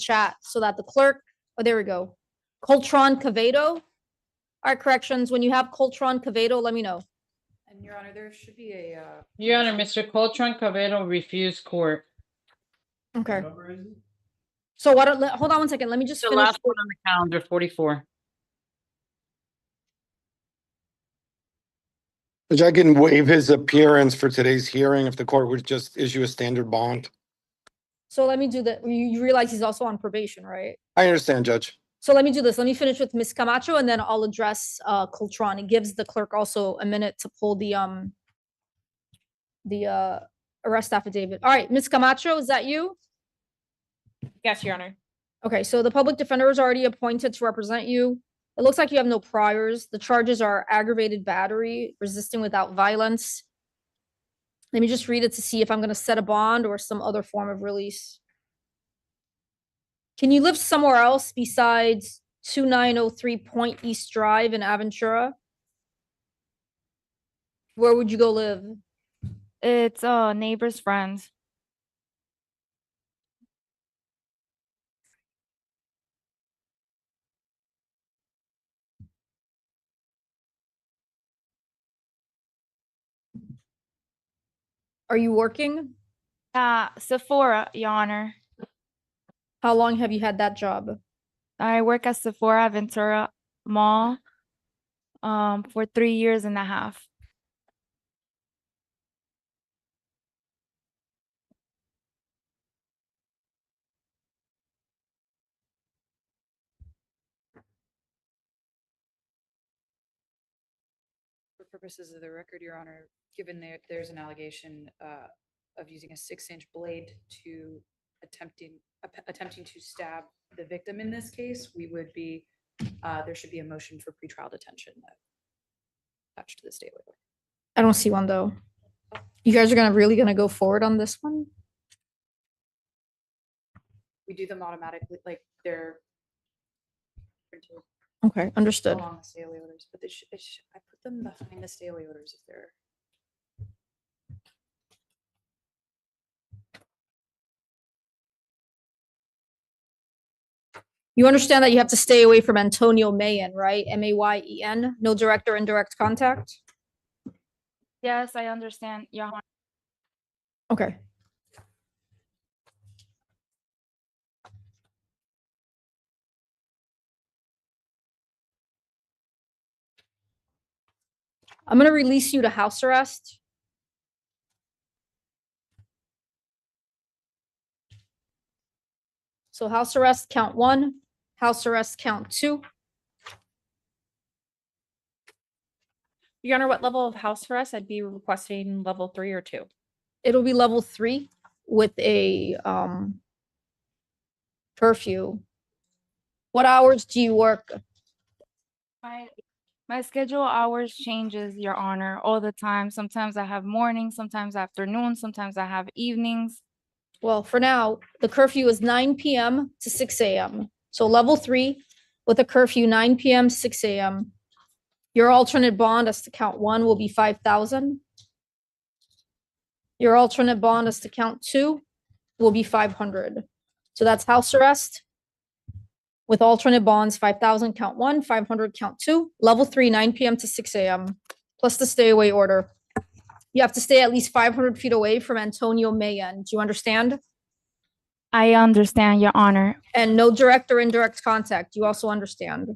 chat so that the clerk, oh, there we go. Colton Cavato. All right, corrections. When you have Colton Cavato, let me know. And Your Honor, there should be a. Your Honor, Mr. Colton Cavato refused court. Okay. So what? Hold on one second. Let me just The finish. last one on the calendar, 44. The judge can waive his appearance for today's hearing if the court would just issue a standard bond. So let me do that. You realize he's also on probation, right? I understand, Judge. So let me do this. Let me finish with Ms. Camacho and then I'll address Coltron. It gives the clerk also a minute to pull the arrest affidavit. All right, Ms. Camacho, is that you? Yes, Your Honor. Okay, so the public defender is already appointed to represent you. It looks like you have no priors. The charges are aggravated battery, resisting without violence. Let me just read it to see if I'm going to set a bond or some other form of release. Can you live somewhere else besides 2903 Point East Drive in Aventura? Where would you go live? It's neighbor's friends. Are you working? Sephora, Your Honor. How long have you had that job? I work at Sephora Ventura Mall for 3 years and a half. For purposes of the record, Your Honor, given there's an allegation of using a 6-inch blade to attempting to stab the victim in this case, we would be, there should be a motion for pretrial detention attached to the state order. I don't see one though. You guys are really gonna go forward on this one? We do them automatically, like they're printed Okay, understood. along the stay away orders, but I put them behind the stay away orders if they're. You understand that you have to stay away from Antonio Mayen, right? Mayen, no direct or indirect contact? Yes, I understand, Your Honor. Okay. I'm gonna release you to house arrest. So house arrest count 1, house arrest count 2. Your Honor, what level of house arrest? I'd be requesting level 3 or 2. It'll be level 3 with a curfew. What hours do you work? My schedule hours changes, Your Honor, all the time. Sometimes I have mornings, sometimes afternoons, sometimes I have evenings. Well, for now, the curfew is 9 p.m. to 6 a.m. So level 3 with a curfew 9 p.m. 6 a.m. Your alternate bond as to count 1 will be 5,000. Your alternate bond as to count 2 will be 500. So that's house arrest with alternate bonds, 5,000 count 1, 500 count 2, level 3, 9 p.m. to 6 a.m. plus the stay away order. You have to stay at least 500 feet away from Antonio Mayen. Do you understand? I understand, Your Honor. And no direct or indirect contact. You also understand?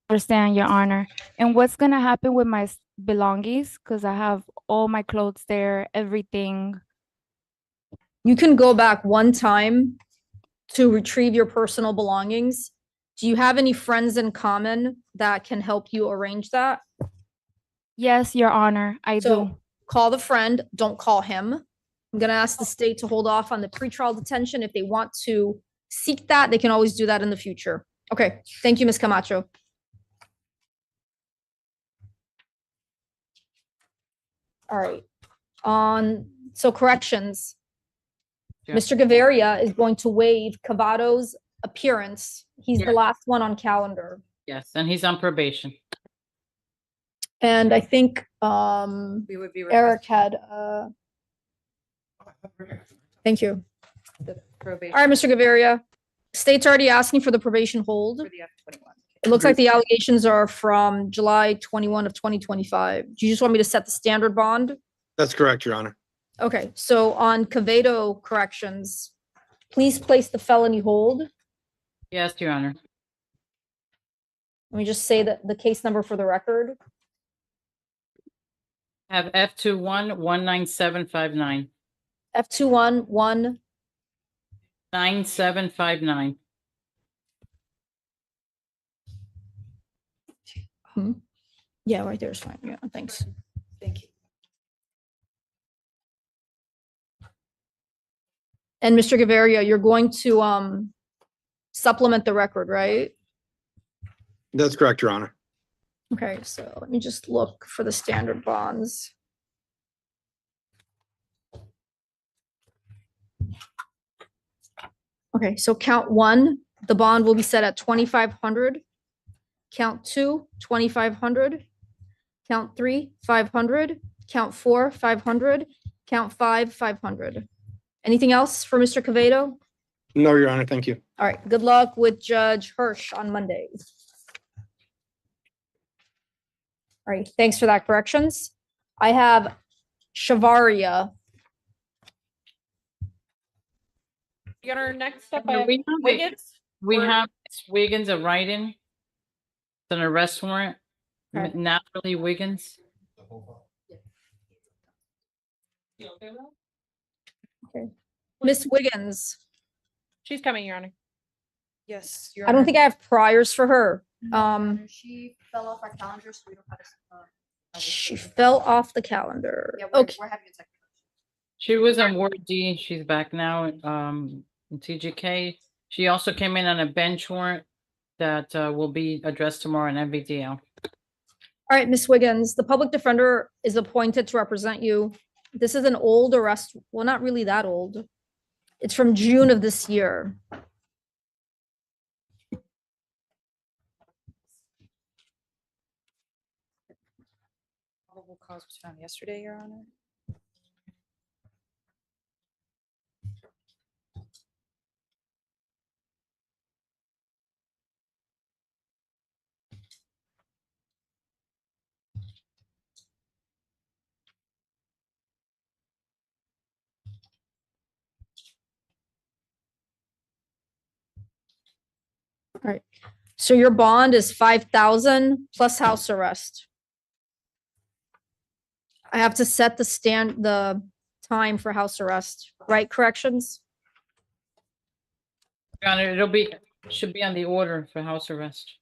Understand, Your Honor. And what's gonna happen with my belongings? Because I have all my clothes there, everything. You can go back one time to retrieve your personal belongings. Do you have any friends in common that can help you arrange that? Yes, Your Honor, I do. Call the friend, don't call him. I'm gonna ask the state to hold off on the pretrial detention. If they want to seek that, they can always do that in the future. Okay, thank you, Ms. Camacho. All right, so corrections. Yeah. Mr. Chavarria is going to waive Cavato's appearance. He's the last one on calendar. Yes, and he's on probation. And I think We would be Eric had thank you. the probation. All right, Mr. Chavarria. State's already asking for the probation hold. For the F-21. It looks like the allegations are from July 21 of 2025. Do you just want me to set the standard bond? That's correct, Your Honor. Okay, so on Cavato corrections, please place the felony hold. Yes, Your Honor. Let me just say that the case number for the record. Have F21 19759. F211, 9759. yeah, right there is fine. Yeah, thanks. Thank you. And Mr. Gaviria, you're going to supplement the record, right? That's correct, Your Honor. Okay, so let me just look for the standard bonds. Okay, so count one, the bond will be set at 2,500. Count two, 2,500. Count three, 500. Count four, 500. Count five, 500. Anything else for Mr. Cavato? No, Your Honor, thank you. All right, good luck with Judge Hirsch on Monday. All right, thanks for that corrections. I have Chavarria. Your Honor, next up, No, I have we have it. Wiggins. We Or- have Wiggins a write-in. It's an arrest warrant. Okay. Natalie Wiggins. Miss Wiggins. She's coming, Your Honor. Yes. Your I don't Honor. think I have priors for her. She fell off our calendar, so we don't have a. She fell off the calendar. Yeah, Okay, we're having a technical. She was on Ward D. She's back now, in TGK. She also came in on a bench warrant that, will be addressed tomorrow in MVDL. all right, Miss Wiggins, the public defender is appointed to represent you. This is an old arrest, well, not really that old. It's from June of this year. Probable cause was found yesterday, Your Honor. So your bond is 5,000 plus house arrest. I have to set the time for house arrest, right? Corrections? Your Honor, should be on the order for house arrest.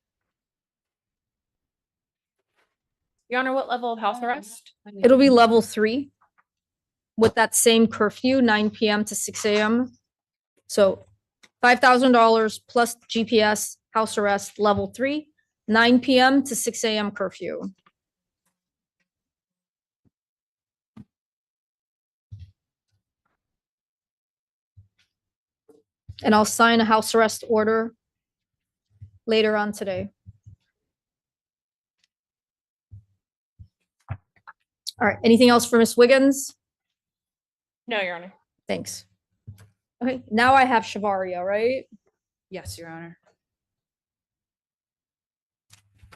Your Honor, what level of house arrest? It'll be level 3 with that same curfew, 9 PM to 6 AM. So $5,000 plus GPS, house arrest, level 3, 9 PM to 6 AM curfew. And I'll sign a house arrest order later on today. All right, anything else for Miss Wiggins? No, Your Honor. Thanks. Okay, now I have Chavarria, right? Yes, Your Honor.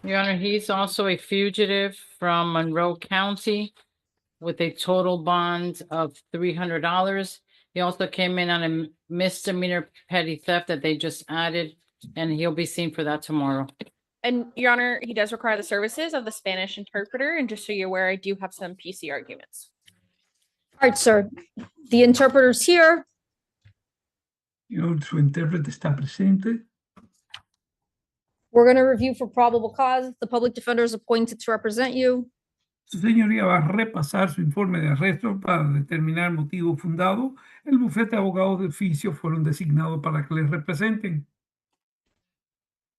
Your Honor, he's also a fugitive from Monroe County with a total bond of $300. He also came in on a misdemeanor petty theft that they just added, and he'll be seen for that tomorrow. And Your Honor, he does require the services of the Spanish interpreter. And just so you're aware, I do have some PC arguments. All right, sir. The interpreter's here. Su intérprete está presente. We're going to review for probable cause. The public defender is appointed to represent you. Su señoría va a repasar su informe de arresto para determinar motivo fundado. El bufete de abogados de oficio fueron designados para que les representen.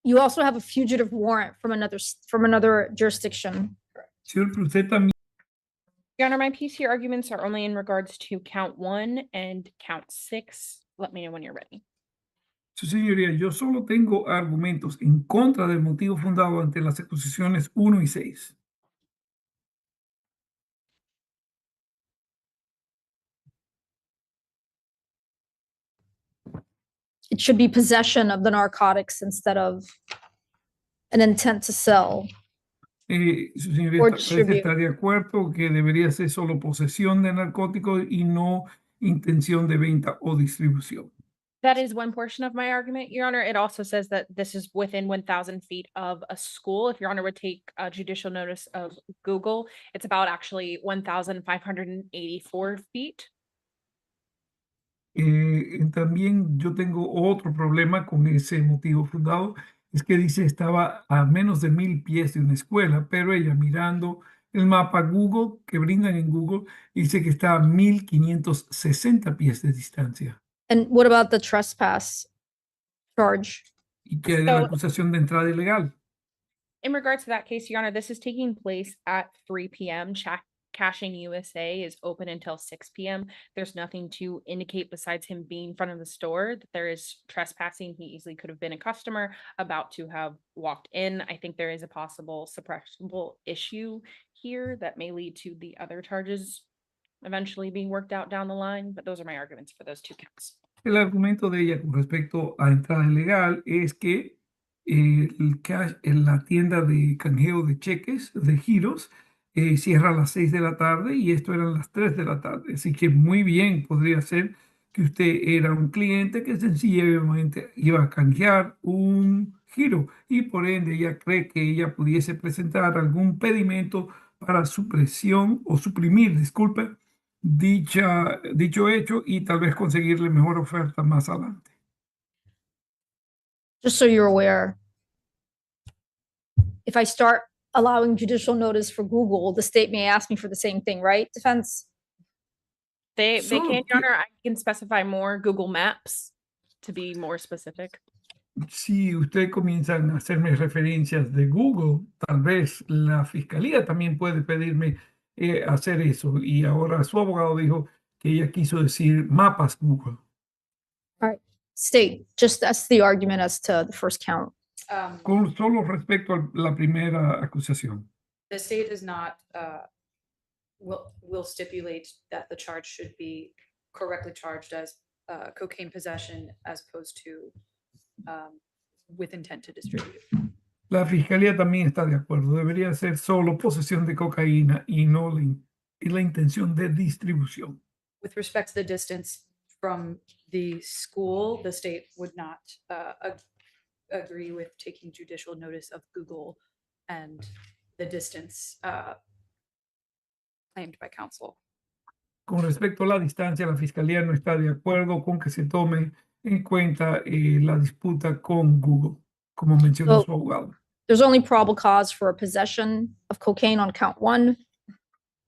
You also have a fugitive warrant from another jurisdiction. Señor, pero usted también Your Honor, my PC arguments are only in regards to count 1 and count 6. Let me know when you're ready. Su señoría, yo solo tengo argumentos en contra del motivo fundado ante las acusaciones 1 y 6. It should be possession of the narcotics instead of an intent to sell. Su señoría, Or parece distribute. estar de acuerdo que debería ser solo posesión de narcóticos y no intención de venta o distribución. That is one portion of my argument, Your Honor. It also says that this is within 1,000 feet of a school. If Your Honor would take a judicial notice of Google, it's about actually 1,584 feet. También yo tengo otro problema con ese motivo fundado, es que dice estaba a menos de 1,000 pies de una escuela, pero ella mirando el mapa Google que brindan en Google, dice que está a 1,560 pies de distancia. And what about the trespass charge? Y que de la So- acusación de entrada ilegal. In regards to that case, Your Honor, this is taking place at 3 p.m. Caching USA is open until 6 p.m. There's nothing to indicate besides him being in front of the store that there is trespassing. He easily could have been a customer about to have walked in. I think there is a possible suppressible issue here that may lead to the other charges eventually being worked out down the line, but those are my arguments for those two counts. El argumento de ella con respecto a entrada ilegal es que el cash en la tienda de canjeo de cheques, de giros, cierra a las 6 de la tarde y esto eran las 3 de la tarde. Así que muy bien podría ser que usted era un cliente que sencillamente iba a canjear un giro y por ende ella cree que ella pudiese presentar algún pedimento para supresión o suprimir, disculpe, dicho hecho y tal vez conseguirle mejor oferta más adelante. Just so you're aware, if I start allowing judicial notice for Google, the state may ask me for the same thing, right? Defense? They Solo can, Your que- Honor, I can specify more Google Maps to be more specific. Si usted comienza a hacerme referencias de Google, tal vez la fiscalía también puede pedirme hacer eso. Y ahora su abogado dijo que ella quiso decir mapas Google. State, just that's the argument as to the first count. Con solo respecto a la primera acusación. The state does not, will stipulate that the charge should be correctly charged as cocaine possession as opposed to with intent to distribute. La fiscalía también está de acuerdo. Debería ser solo posesión de cocaína y no la intención de distribución. With respect to the distance from the school, the state would not agree with taking judicial notice of Google and the distance claimed by counsel. Con respecto a la distancia, la fiscalía no está de acuerdo con que se tome en cuenta la disputa con Google, como mencionó So- su abogado. There's only probable cause for a possession of cocaine on count one.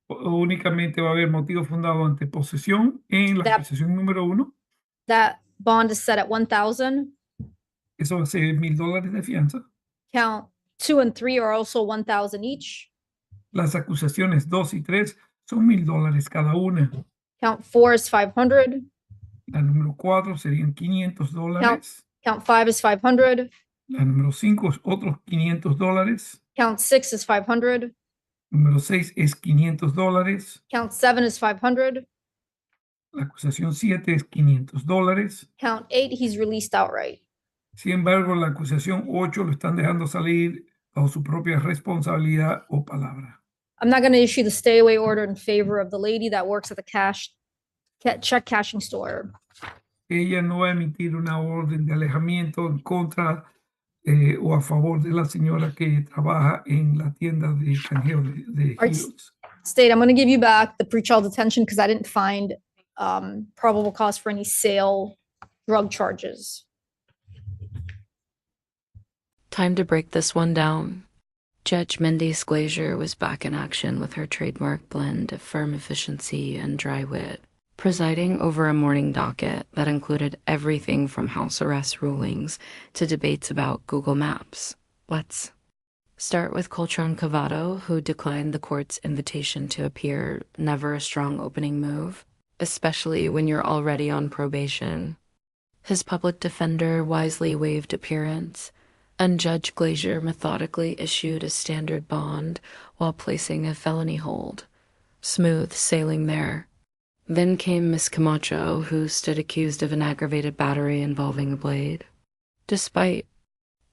Únicamente va a haber motivo fundado ante posesión en la That- acusación número 1. That bond is set at 1,000. Eso va a ser $1,000 de fianza. Count 2 and 3 are also 1,000 each. Las acusaciones 2 y 3 son $1,000 cada una. Count 4 is 500. La número 4 serían $500. Count 5 is 500. La número 5 es otros $500. Count 6 is 500. Número 6 es $500. Count 7 is 500. La acusación 7 es $500. Count 8, he's released outright. Sin embargo, la acusación 8 lo están dejando salir bajo su propia responsabilidad o palabra. I'm not going to issue the stay away order in favor of the lady that works at the check cashing store. Ella no va a emitir una orden de alejamiento en contra o a favor de la señora que trabaja en la tienda de canjeo de Alright. giros. State, I'm going to give you back the pretrial detention because I didn't find probable cause for any sale drug charges. Time to break this one down. Judge Mindy Glazer was back in action with her trademark blend of firm efficiency and dry wit, presiding over a morning docket that included everything from house arrest rulings to debates about Google Maps. Let's start with Colton Cavato, who declined the court's invitation to appear, never a strong opening move, especially when you're already on probation. His public defender wisely waived appearance, and Judge Glazer methodically issued a standard bond while placing a felony hold. Smooth sailing there. Then came Miss Camacho, who stood accused of an aggravated battery involving a blade. Despite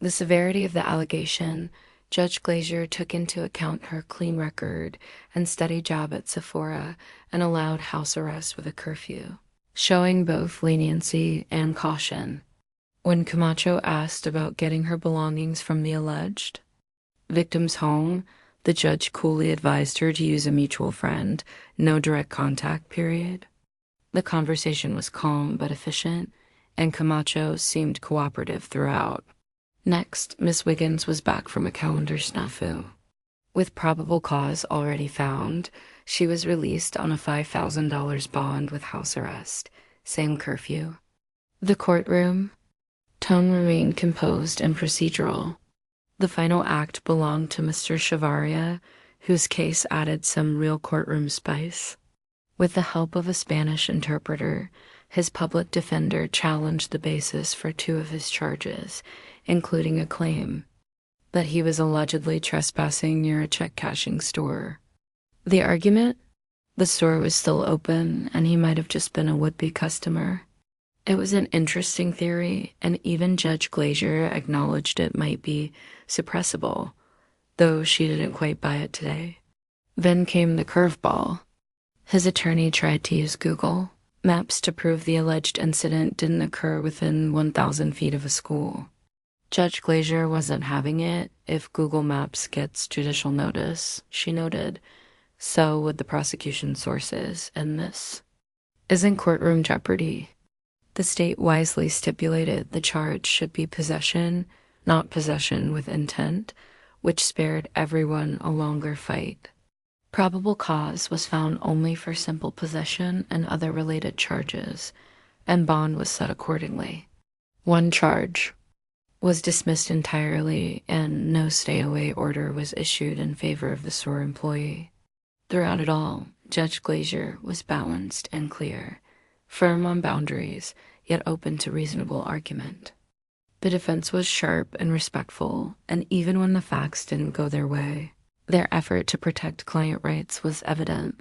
the severity of the allegation, Judge Glazer took into account her clean record and steady job at Sephora and allowed house arrest with a curfew, showing both leniency and caution. When Camacho asked about getting her belongings from the alleged victim's home, the judge coolly advised her to use a mutual friend, no direct contact period. The conversation was calm but efficient, and Camacho seemed cooperative throughout. Next, Miss Wiggins was back from a calendar snafu. With probable cause already found, she was released on a $5,000 bond with house arrest, same curfew. The courtroom tone remained composed and procedural. The final act belonged to Mr. Chavarria, whose case added some real courtroom spice. With the help of a Spanish interpreter, his public defender challenged the basis for 2 of his charges, including a claim that he was allegedly trespassing near a check-cashing store. The argument? The store was still open, and he might have just been a would-be customer. It was an interesting theory, and even Judge Glazer acknowledged it might be suppressible, though she didn't quite buy it today. Then came the curveball. His attorney tried to use Google Maps to prove the alleged incident didn't occur within 1,000 feet of a school. Judge Glazer wasn't having it if Google Maps gets judicial notice, she noted. So would the prosecution sources, and this isn't courtroom jeopardy. The state wisely stipulated the charge should be possession, not possession with intent, which spared everyone a longer fight. Probable cause was found only for simple possession and other related charges, and bond was set accordingly. One charge was dismissed entirely, and no stay-away order was issued in favor of the store employee. Throughout it all, Judge Glazer was balanced and clear, firm on boundaries, yet open to reasonable argument. The defense was sharp and respectful, and even when the facts didn't go their way, their effort to protect client rights was evident.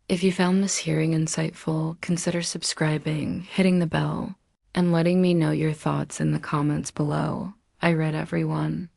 If you found this hearing insightful, consider subscribing, hitting the bell, and letting me know your thoughts in the comments below. I read everyone.